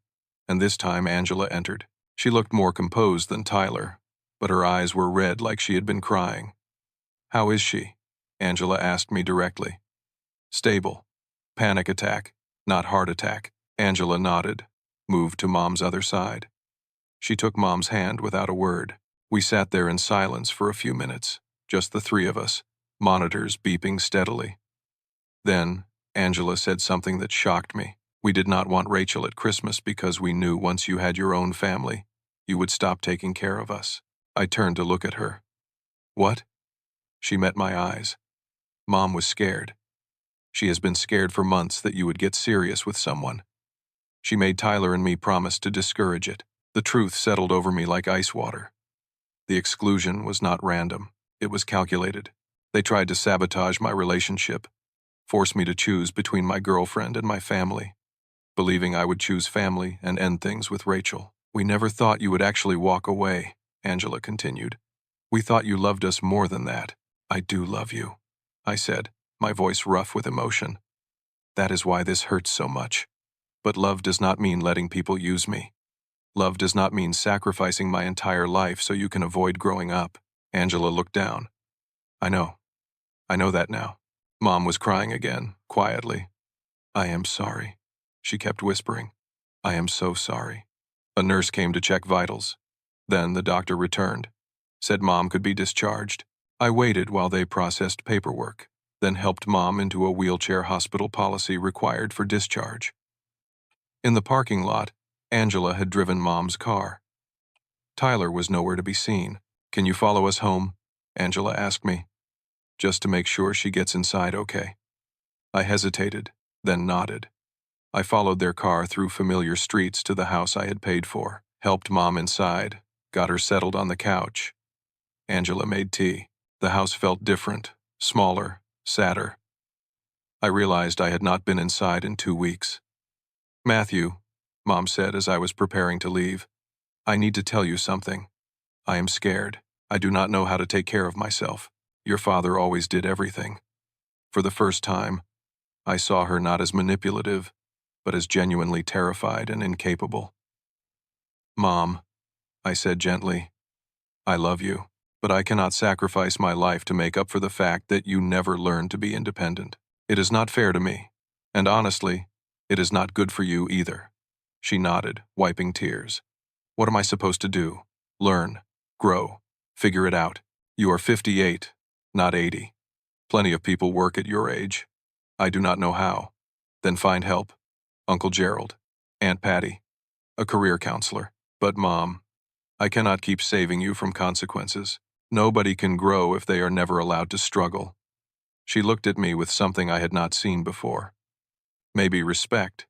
and this time Angela entered. She looked more composed than Tyler, but her eyes were red like she had been crying. "How is she?" Angela asked me directly. "Stable. Panic attack, not heart attack." Angela nodded, moved to Mom's other side. She took Mom's hand without a word. We sat there in silence for a few minutes, just the three of us, monitors beeping steadily. Then, Angela said something that shocked me. "We did not want Rachel at Christmas because we knew once you had your own family, you would stop taking care of us." I turned to look at her. "What?" She met my eyes. Mom was scared. She has been scared for months that you would get serious with someone. She made Tyler and me promise to discourage it. The truth settled over me like ice water. The exclusion was not random. It was calculated. They tried to sabotage my relationship, force me to choose between my girlfriend and my family, believing I would choose family and end things with Rachel. "We never thought you would actually walk away," Angela continued. "We thought you loved us more than that." "I do love you," I said, my voice rough with emotion. "That is why this hurts so much. But love does not mean letting people use me. Love does not mean sacrificing my entire life so you can avoid growing up." Angela looked down. I know that now." Mom was crying again, quietly. "I am sorry," she kept whispering. "I am so sorry." A nurse came to check vitals. Then the doctor returned, said Mom could be discharged. I waited while they processed paperwork, then helped Mom into a wheelchair hospital policy required for discharge. In the parking lot, Angela had driven Mom's car. Tyler was nowhere to be seen. "Can you follow us home?" Angela asked me, just to make sure she gets inside okay. I hesitated, then nodded. I followed their car through familiar streets to the house I had paid for, helped Mom inside, got her settled on the couch. Angela made tea. The house felt different, smaller, sadder. I realized I had not been inside in 2 weeks. "Matthew," Mom said as I was preparing to leave, "I need to tell you something. I am scared. I do not know how to take care of myself. Your father always did everything." For the first time, I saw her not as manipulative, but as genuinely terrified and incapable. "Mom," I said gently, "I love you, but I cannot sacrifice my life to make up for the fact that you never learned to be independent. It is not fair to me, and honestly, it is not good for you either." She nodded, wiping tears. "What am I supposed to do? Learn, grow, figure it out. You are 58, not 80. Plenty of people work at your age. I do not know how. Then find help. Uncle Gerald, Aunt Patty, a career counselor. But Mom, I cannot keep saving you from consequences. Nobody can grow if they are never allowed to struggle." She looked at me with something I had not seen before. Maybe respect,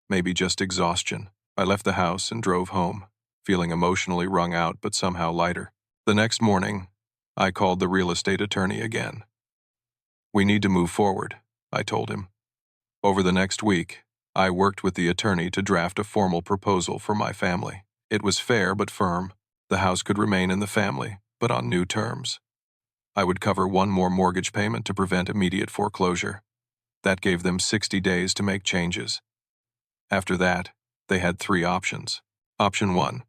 maybe just exhaustion. I left the house and drove home, feeling emotionally wrung out but somehow lighter. The next morning, I called the real estate attorney again. "We need to move forward," I told him. Over the next week, I worked with the attorney to draft a formal proposal for my family. It was fair but firm. The house could remain in the family, but on new terms. I would cover one more mortgage payment to prevent immediate foreclosure. That gave them 60 days to make changes. After that, they had 3 options. Option 1.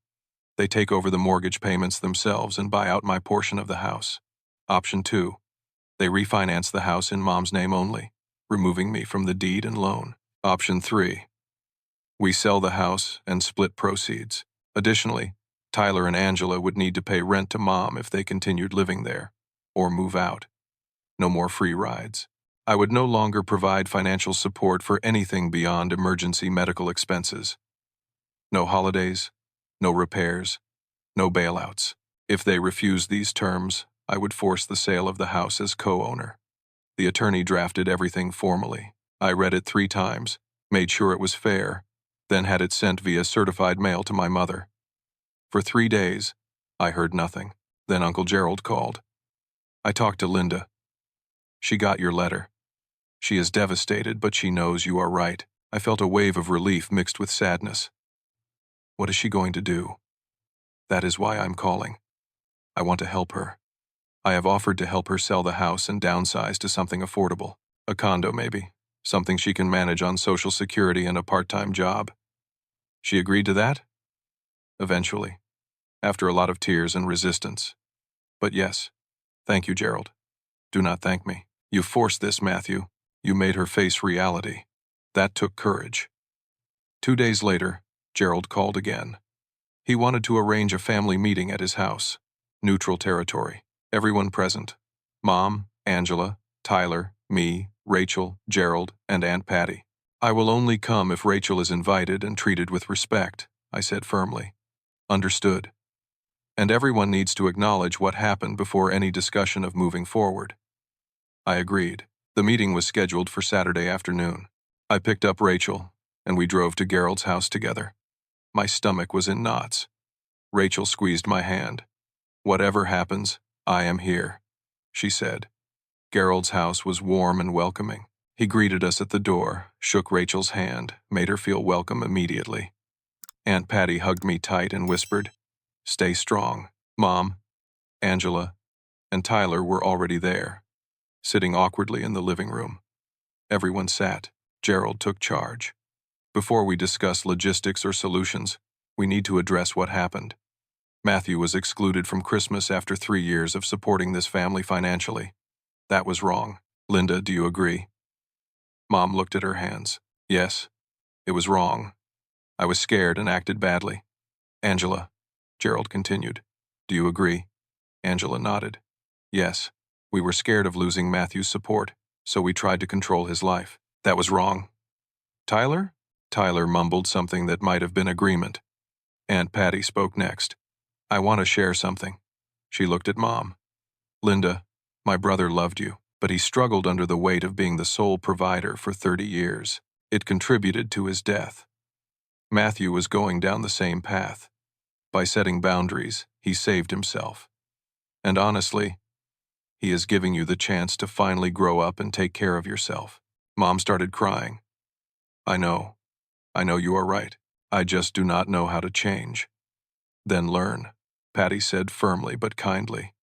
They take over the mortgage payments themselves and buy out my portion of the house. Option 2. They refinance the house in Mom's name only, removing me from the deed and loan. Option 3. We sell the house and split proceeds. Additionally, Tyler and Angela would need to pay rent to Mom if they continued living there, or move out. No more free rides. I would no longer provide financial support for anything beyond emergency medical expenses. No holidays, no repairs, no bailouts. If they refused these terms, I would force the sale of the house as co-owner. The attorney drafted everything formally. I read it 3 times, made sure it was fair, then had it sent via certified mail to my mother. For 3 days, I heard nothing. Then Uncle Gerald called. "I talked to Linda. She got your letter. She is devastated, but she knows you are right." I felt a wave of relief mixed with sadness. What is she going to do? That is why I'm calling. I want to help her. I have offered to help her sell the house and downsize to something affordable. A condo, maybe. Something she can manage on Social Security and a part-time job. She agreed to that? Eventually, after a lot of tears and resistance. But yes, thank you, Gerald. Do not thank me. You forced this, Matthew. You made her face reality. That took courage. 2 days later, Gerald called again. He wanted to arrange a family meeting at his house. Neutral territory. Everyone present. Mom, Angela, Tyler, me, Rachel, Gerald, and Aunt Patty. "I will only come if Rachel is invited and treated with respect," I said firmly. "Understood. And everyone needs to acknowledge what happened before any discussion of moving forward." I agreed. The meeting was scheduled for Saturday afternoon. I picked up Rachel, and we drove to Gerald's house together. My stomach was in knots. Rachel squeezed my hand. "Whatever happens, I am here," she said. Gerald's house was warm and welcoming. He greeted us at the door, shook Rachel's hand, made her feel welcome immediately. Aunt Patty hugged me tight and whispered, "Stay strong." Mom, Angela, and Tyler were already there, sitting awkwardly in the living room. Everyone sat. Gerald took charge. "Before we discuss logistics or solutions, we need to address what happened. Matthew was excluded from Christmas after 3 years of supporting this family financially. That was wrong. Linda, do you agree? Mom looked at her hands. Yes. It was wrong. I was scared and acted badly. Angela, Gerald continued. Do you agree? Angela nodded. Yes. We were scared of losing Matthew's support, so we tried to control his life. That was wrong. Tyler? Tyler mumbled something that might have been agreement. Aunt Patty spoke next. I want to share something. She looked at Mom. Linda, my brother loved you, but he struggled under the weight of being the sole provider for 30 years. It contributed to his death. Matthew was going down the same path. By setting boundaries, he saved himself. And honestly, he is giving you the chance to finally grow up and take care of yourself. Mom started crying. I know you are right. I just do not know how to change. Then learn, Patty said firmly but kindly.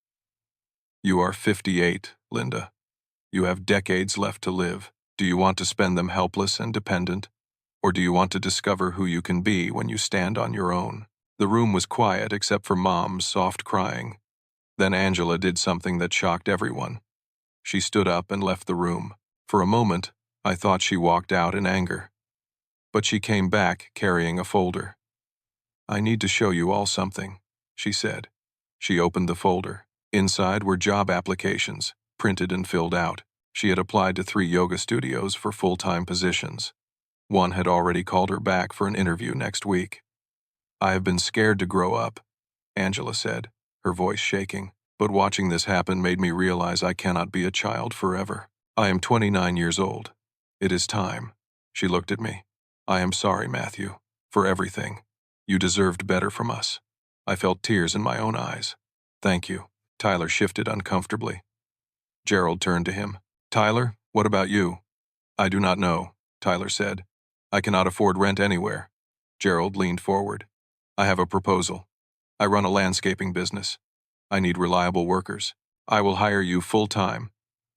You are 58, Linda. You have decades left to live. Do you want to spend them helpless and dependent? Or do you want to discover who you can be when you stand on your own? The room was quiet except for Mom's soft crying. Then Angela did something that shocked everyone. She stood up and left the room. For a moment, I thought she walked out in anger. But she came back carrying a folder. I need to show you all something, she said. She opened the folder. Inside were job applications, printed and filled out. She had applied to 3 yoga studios for full-time positions. One had already called her back for an interview next week. I have been scared to grow up, Angela said, her voice shaking. But watching this happen made me realize I cannot be a child forever. I am 29 years old. It is time. She looked at me. I am sorry, Matthew, for everything. You deserved better from us. I felt tears in my own eyes. Thank you. Tyler shifted uncomfortably. Gerald turned to him. Tyler, what about you? I do not know, Tyler said. I cannot afford rent anywhere. Gerald leaned forward. I have a proposal. I run a landscaping business. I need reliable workers. I will hire you full-time,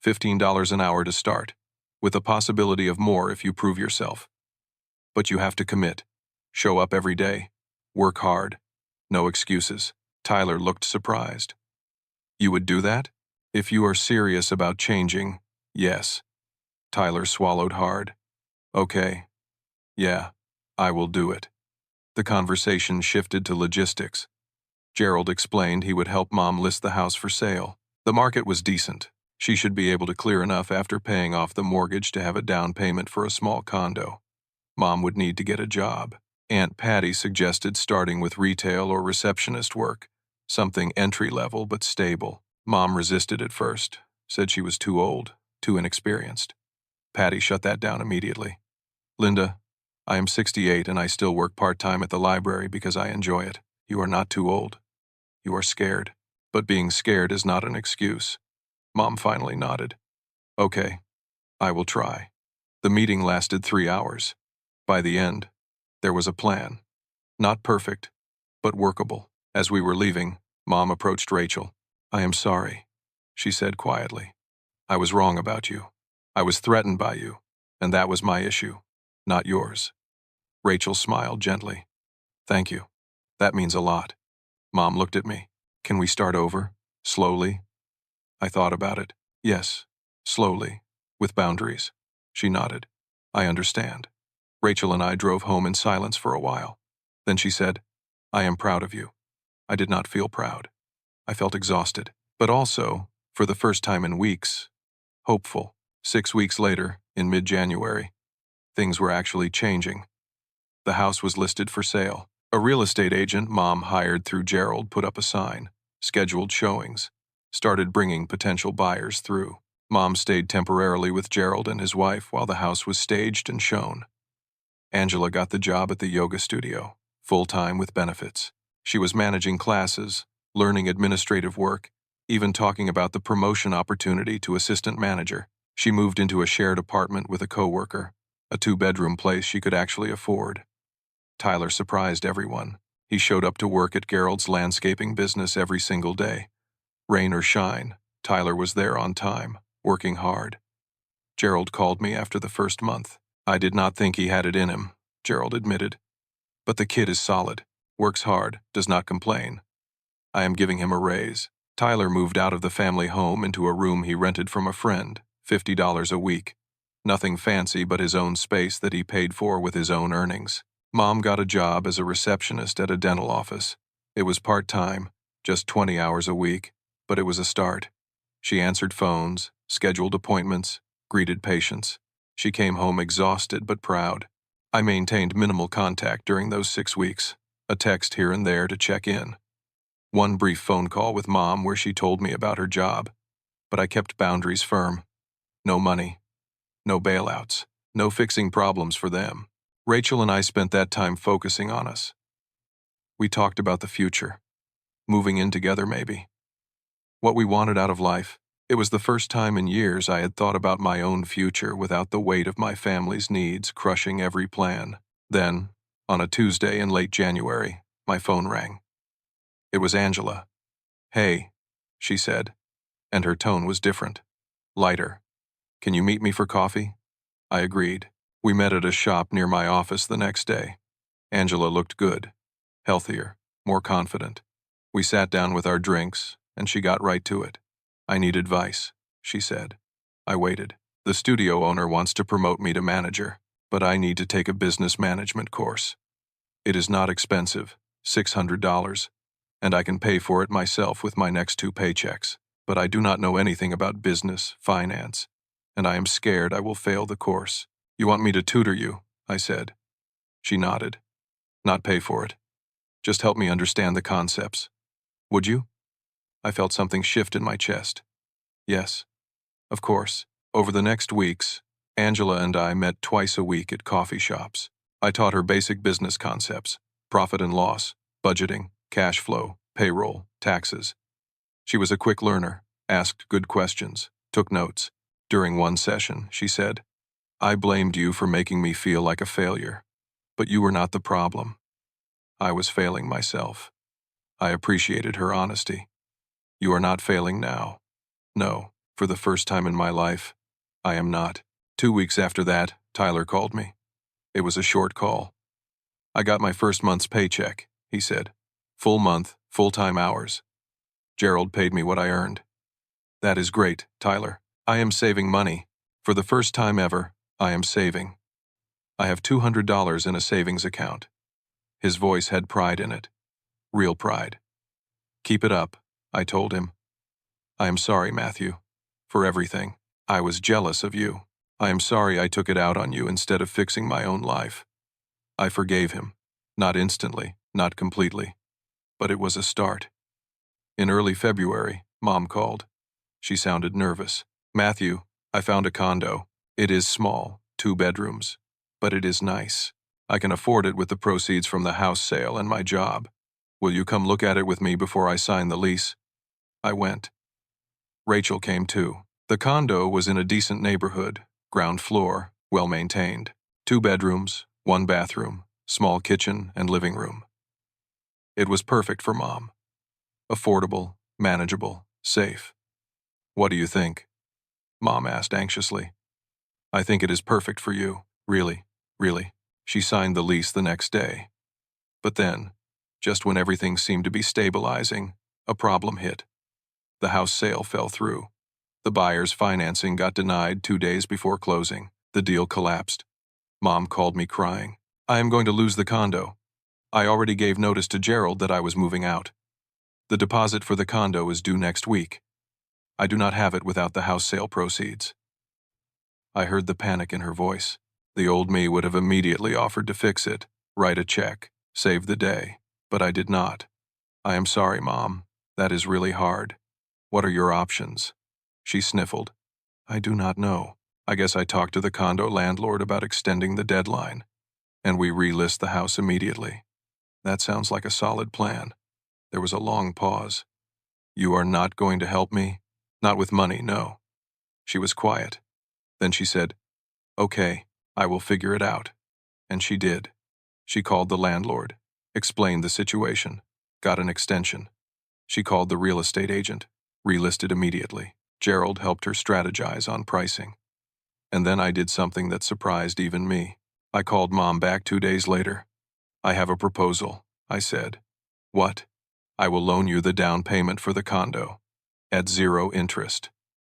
$15 an hour to start, with a possibility of more if you prove yourself. But you have to commit. Show up every day. Work hard. No excuses. Tyler looked surprised. You would do that? If you are serious about changing, yes. Tyler swallowed hard. Okay. Yeah, I will do it. The conversation shifted to logistics. Gerald explained he would help Mom list the house for sale. The market was decent. She should be able to clear enough after paying off the mortgage to have a down payment for a small condo. Mom would need to get a job. Aunt Patty suggested starting with retail or receptionist work, something entry-level but stable. Mom resisted at first, said she was too old, too inexperienced. Patty shut that down immediately. Linda, I am 68 and I still work part-time at the library because I enjoy it. You are not too old. You are scared. But being scared is not an excuse. Mom finally nodded. Okay, I will try. The meeting lasted 3 hours. By the end, there was a plan. Not perfect, but workable. As we were leaving, Mom approached Rachel. I am sorry, she said quietly. I was wrong about you. I was threatened by you, and that was my issue, not yours. Rachel smiled gently. Thank you. That means a lot. Mom looked at me. Can we start over? Slowly? I thought about it. Yes, slowly, with boundaries. She nodded. I understand. Rachel and I drove home in silence for a while. Then she said, I am proud of you. I did not feel proud. I felt exhausted, but also, for the first time in weeks, hopeful. 6 weeks later, in mid-January, things were actually changing. The house was listed for sale. A real estate agent Mom hired through Gerald put up a sign, scheduled showings, started bringing potential buyers through. Mom stayed temporarily with Gerald and his wife while the house was staged and shown. Angela got the job at the yoga studio, full-time with benefits. She was managing classes, learning administrative work, even talking about the promotion opportunity to assistant manager. She moved into a shared apartment with a coworker, a 2-bedroom place she could actually afford. Tyler surprised everyone. He showed up to work at Gerald's landscaping business every single day. Rain or shine, Tyler was there on time, working hard. Gerald called me after the first month. I did not think he had it in him, Gerald admitted. But the kid is solid, works hard, does not complain. I am giving him a raise. Tyler moved out of the family home into a room he rented from a friend, $50 a week. Nothing fancy but his own space that he paid for with his own earnings. Mom got a job as a receptionist at a dental office. It was part-time, just 20 hours a week, but it was a start. She answered phones, scheduled appointments, greeted patients. She came home exhausted but proud. I maintained minimal contact during those 6 weeks, a text here and there to check in. One brief phone call with Mom where she told me about her job, but I kept boundaries firm. No money, no bailouts, no fixing problems for them. Rachel and I spent that time focusing on us. We talked about the future, moving in together maybe, what we wanted out of life. It was the first time in years I had thought about my own future without the weight of my family's needs crushing every plan. Then, on a Tuesday in late January, my phone rang. It was Angela. "Hey," she said, and her tone was different, lighter. "Can you meet me for coffee?" I agreed. We met at a shop near my office the next day. Angela looked good, healthier, more confident. We sat down with our drinks, and she got right to it. "I need advice," she said. I waited. "The studio owner wants to promote me to manager, but I need to take a business management course. It is not expensive, $600, and I can pay for it myself with my next 2 paychecks. But I do not know anything about business, finance, and I am scared I will fail the course." "You want me to tutor you?" I said. She nodded. "Not pay for it. Just help me understand the concepts. Would you?" I felt something shift in my chest. Yes, of course. Over the next weeks, Angela and I met twice a week at coffee shops. I taught her basic business concepts, profit and loss, budgeting, cash flow, payroll, taxes. She was a quick learner, asked good questions, took notes. During one session, she said, "I blamed you for making me feel like a failure, but you were not the problem. I was failing myself." I appreciated her honesty. "You are not failing now." No, for the first time in my life, I am not. 2 weeks after that, Tyler called me. It was a short call. "I got my first month's paycheck," he said. "Full month, full-time hours. Gerald paid me what I earned." "That is great, Tyler. I am saving money. For the first time ever, I am saving. I have $200 in a savings account." His voice had pride in it. Real pride. "Keep it up," I told him. "I am sorry, Matthew, for everything. I was jealous of you. I am sorry I took it out on you instead of fixing my own life." I forgave him. Not instantly, not completely. But it was a start. In early February, Mom called. She sounded nervous. "Matthew, I found a condo. It is small, 2 bedrooms. But it is nice. I can afford it with the proceeds from the house sale and my job. Will you come look at it with me before I sign the lease?" I went. Rachel came too. The condo was in a decent neighborhood, ground floor, well-maintained. 2 bedrooms, 1 bathroom, small kitchen and living room. It was perfect for Mom. Affordable, manageable, safe. "What do you think?" Mom asked anxiously. "I think it is perfect for you, really, really." She signed the lease the next day. But then, just when everything seemed to be stabilizing, a problem hit. The house sale fell through. The buyer's financing got denied 2 days before closing. The deal collapsed. Mom called me crying. "I am going to lose the condo. I already gave notice to Gerald that I was moving out. The deposit for the condo is due next week. I do not have it without the house sale proceeds." I heard the panic in her voice. The old me would have immediately offered to fix it, write a check, save the day, but I did not. "I am sorry, Mom. That is really hard. What are your options?" She sniffled. "I do not know. I guess I talked to the condo landlord about extending the deadline, and we relist the house immediately." "That sounds like a solid plan." There was a long pause. "You are not going to help me?" "Not with money, no." She was quiet. Then she said, "Okay, I will figure it out." And she did. She called the landlord, explained the situation, got an extension. She called the real estate agent, relisted immediately. Gerald helped her strategize on pricing. And then I did something that surprised even me. I called Mom back 2 days later. "I have a proposal," I said. "What?" "I will loan you the down payment for the condo, at 0 interest.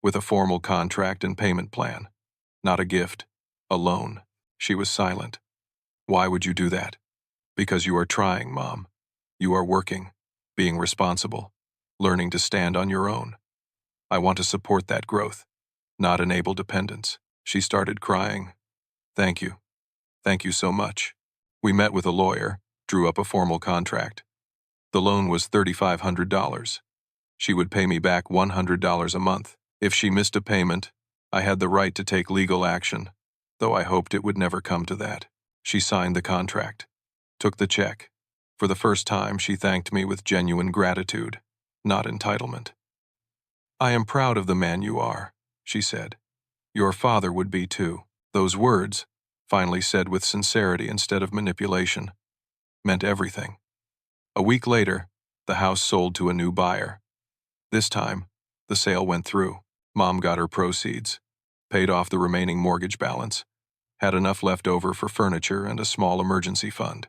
with a formal contract and payment plan. Not a gift, a loan. She was silent. Why would you do that? Because you are trying, Mom. You are working, being responsible, learning to stand on your own. I want to support that growth, not enable dependence. She started crying. Thank you. Thank you so much. We met with a lawyer, drew up a formal contract. The loan was $3,500. She would pay me back $100 a month. If she missed a payment, I had the right to take legal action, though I hoped it would never come to that. She signed the contract, took the check. For the first time, she thanked me with genuine gratitude, not entitlement. I am proud of the man you are, she said. Your father would be too. Those words, finally said with sincerity instead of manipulation, meant everything. A week later, the house sold to a new buyer. This time, the sale went through. Mom got her proceeds, paid off the remaining mortgage balance, had enough left over for furniture and a small emergency fund.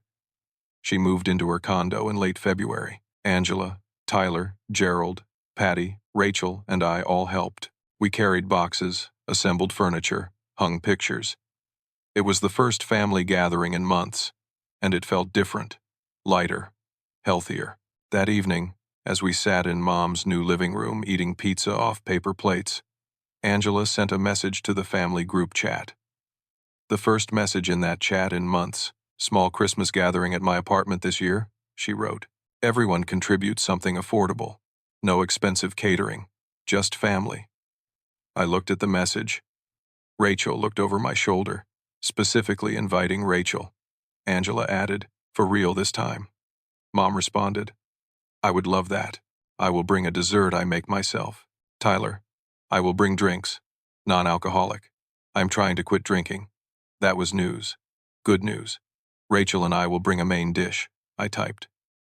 She moved into her condo in late February. Angela, Tyler, Gerald, Patty, Rachel, and I all helped. We carried boxes, assembled furniture, hung pictures. It was the first family gathering in months, and it felt different, lighter, healthier. That evening, as we sat in Mom's new living room eating pizza off paper plates, Angela sent a message to the family group chat. The first message in that chat in months. Small Christmas gathering at my apartment this year, she wrote. Everyone contributes something affordable. No expensive catering, just family. I looked at the message. Rachel looked over my shoulder, specifically inviting Rachel. Angela added, for real this time. Mom responded, I would love that. I will bring a dessert I make myself. Tyler, I will bring drinks, non-alcoholic. I'm trying to quit drinking. That was news. Good news. Rachel and I will bring a main dish, I typed.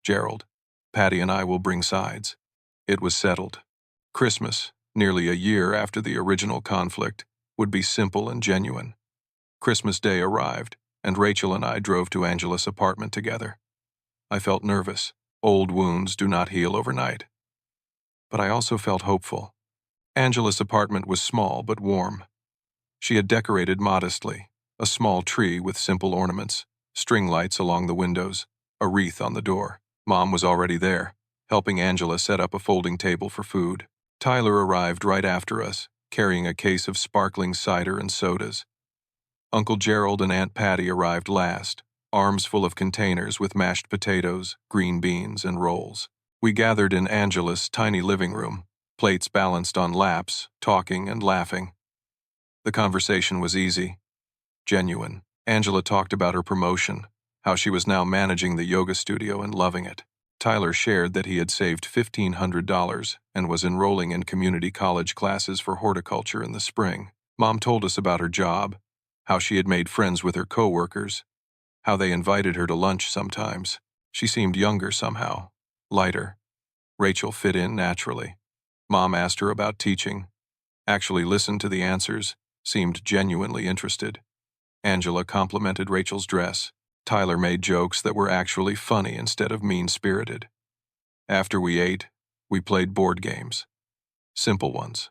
Gerald, Patty and I will bring sides. It was settled. Christmas, nearly a year after the original conflict, would be simple and genuine. Christmas Day arrived, and Rachel and I drove to Angela's apartment together. I felt nervous. Old wounds do not heal overnight. But I also felt hopeful. Angela's apartment was small but warm. She had decorated modestly, a small tree with simple ornaments, string lights along the windows, a wreath on the door. Mom was already there, helping Angela set up a folding table for food. Tyler arrived right after us, carrying a case of sparkling cider and sodas. Uncle Gerald and Aunt Patty arrived last, arms full of containers with mashed potatoes, green beans, and rolls. We gathered in Angela's tiny living room, plates balanced on laps, talking and laughing. The conversation was easy, genuine. Angela talked about her promotion, how she was now managing the yoga studio and loving it. Tyler shared that he had saved $1,500 and was enrolling in community college classes for horticulture in the spring. Mom told us about her job, how she had made friends with her coworkers, how they invited her to lunch sometimes. She seemed younger somehow, lighter. Rachel fit in naturally. Mom asked her about teaching, actually listened to the answers, seemed genuinely interested. Angela complimented Rachel's dress. Tyler made jokes that were actually funny instead of mean-spirited. After we ate, we played board games. Simple ones.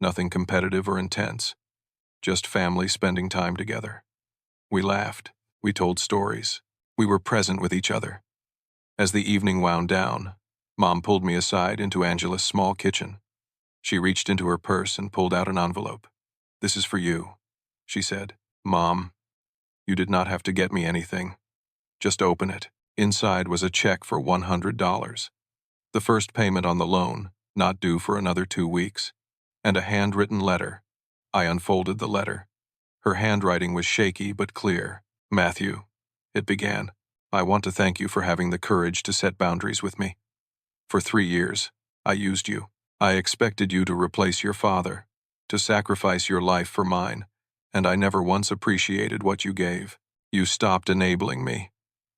Nothing competitive or intense. Just family spending time together. We laughed. We told stories. We were present with each other. As the evening wound down, Mom pulled me aside into Angela's small kitchen. She reached into her purse and pulled out an envelope. This is for you, she said. Mom, you did not have to get me anything. Just open it. Inside was a check for $100. The first payment on the loan, not due for another 2 weeks, and a handwritten letter. I unfolded the letter. Her handwriting was shaky but clear. Matthew, it began, I want to thank you for having the courage to set boundaries with me. For 3 years, I used you. I expected you to replace your father, to sacrifice your life for mine, and I never once appreciated what you gave. You stopped enabling me,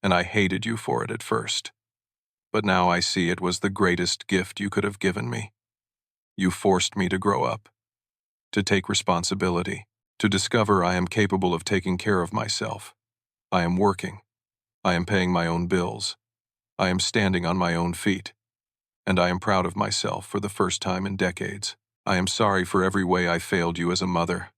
and I hated you for it at first. But now I see it was the greatest gift you could have given me. You forced me to grow up, to take responsibility, to discover I am capable of taking care of myself. I am working. I am paying my own bills. I am standing on my own feet. And I am proud of myself for the first time in decades. I am sorry for every way I failed you as a mother.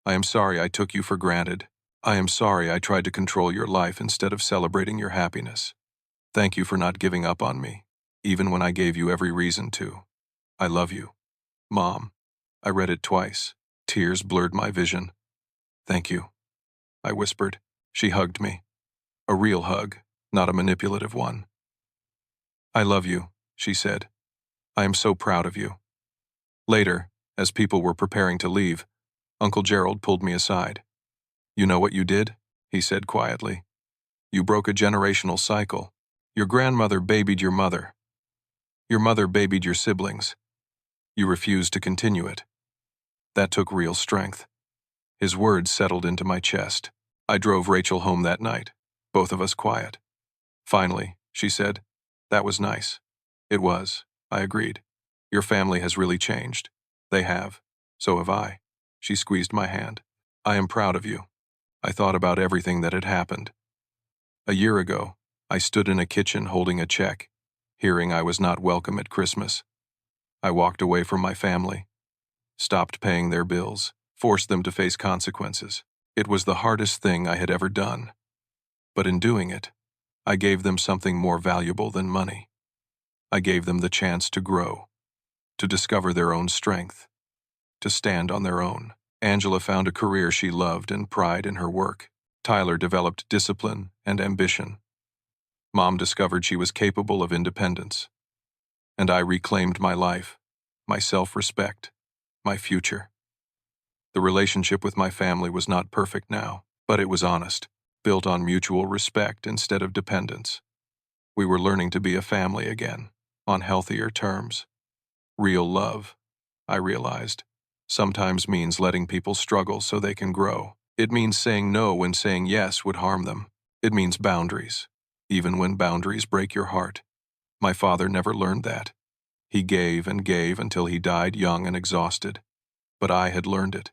I am sorry I took you for granted. I am sorry I tried to control your life instead of celebrating your happiness. Thank you for not giving up on me, even when I gave you every reason to. I love you. Mom. I read it twice. Tears blurred my vision. Thank you, I whispered. She hugged me. A real hug, not a manipulative one. I love you, she said. I am so proud of you. Later, as people were preparing to leave, Uncle Gerald pulled me aside. You know what you did? He said quietly. You broke a generational cycle. Your grandmother babied your mother. Your mother babied your siblings. You refused to continue it. That took real strength. His words settled into my chest. I drove Rachel home that night, both of us quiet. Finally, she said, that was nice. It was, I agreed. Your family has really changed. They have. So have I. She squeezed my hand. I am proud of you. I thought about everything that had happened. A year ago, I stood in a kitchen holding a check, hearing I was not welcome at Christmas. I walked away from my family, stopped paying their bills, forced them to face consequences. It was the hardest thing I had ever done. But in doing it, I gave them something more valuable than money. I gave them the chance to grow, to discover their own strength, to stand on their own. Angela found a career she loved and pride in her work. Tyler developed discipline and ambition. Mom discovered she was capable of independence. And I reclaimed my life, my self-respect, my future. The relationship with my family was not perfect now, but it was honest, built on mutual respect instead of dependence. We were learning to be a family again, on healthier terms. Real love, I realized, sometimes means letting people struggle so they can grow. It means saying no when saying yes would harm them. It means boundaries, even when boundaries break your heart. My father never learned that. He gave and gave until he died young and exhausted. But I had learned it,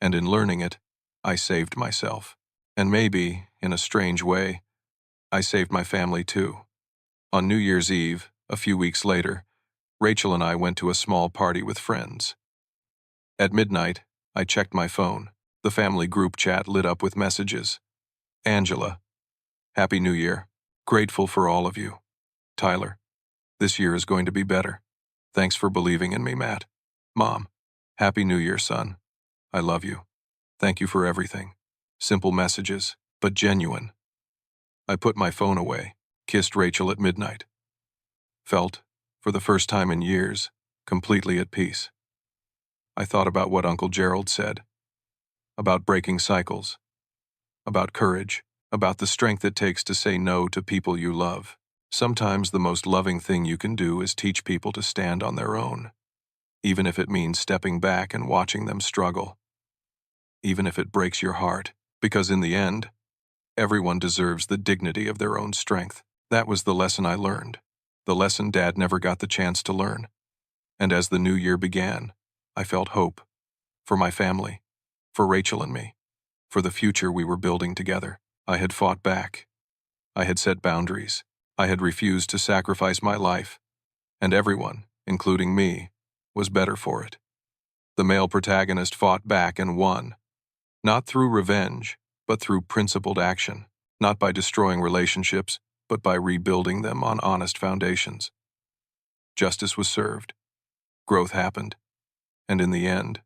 and in learning it, I saved myself. And maybe, in a strange way, I saved my family too. On New Year's Eve, a few weeks later, Rachel and I went to a small party with friends. At midnight, I checked my phone. The family group chat lit up with messages. Angela, Happy New Year. Grateful for all of you. Tyler, this year is going to be better. Thanks for believing in me, Matt. Mom, Happy New Year, son. I love you. Thank you for everything. Simple messages, but genuine. I put my phone away, kissed Rachel at midnight. Felt, for the first time in years, completely at peace. I thought about what Uncle Gerald said, about breaking cycles, about courage, about the strength it takes to say no to people you love. Sometimes the most loving thing you can do is teach people to stand on their own, even if it means stepping back and watching them struggle, even if it breaks your heart, because in the end, everyone deserves the dignity of their own strength. That was the lesson I learned, the lesson Dad never got the chance to learn. And as the new year began, I felt hope, for my family, for Rachel and me, for the future we were building together. I had fought back. I had set boundaries. I had refused to sacrifice my life. And everyone, including me, was better for it. The male protagonist fought back and won. Not through revenge, but through principled action. Not by destroying relationships, but by rebuilding them on honest foundations. Justice was served. Growth happened. And in the end,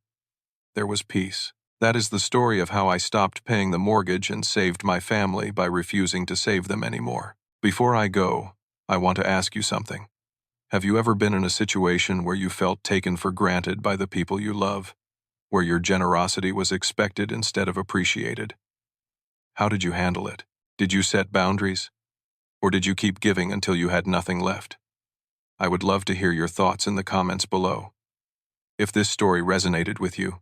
there was peace. That is the story of how I stopped paying the mortgage and saved my family by refusing to save them anymore. Before I go, I want to ask you something. Have you ever been in a situation where you felt taken for granted by the people you love, where your generosity was expected instead of appreciated? How did you handle it? Did you set boundaries? Or did you keep giving until you had nothing left? I would love to hear your thoughts in the comments below. If this story resonated with you,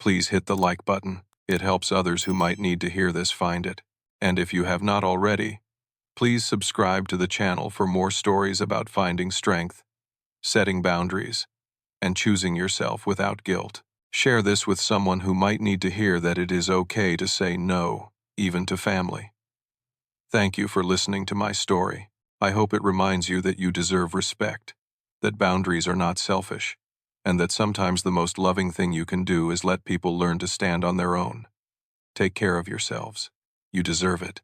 please hit the like button. It helps others who might need to hear this find it. And if you have not already, please subscribe to the channel for more stories about finding strength, setting boundaries, and choosing yourself without guilt. Share this with someone who might need to hear that it is okay to say no, even to family. Thank you for listening to my story. I hope it reminds you that you deserve respect, that boundaries are not selfish, and that sometimes the most loving thing you can do is let people learn to stand on their own. Take care of yourselves. You deserve it.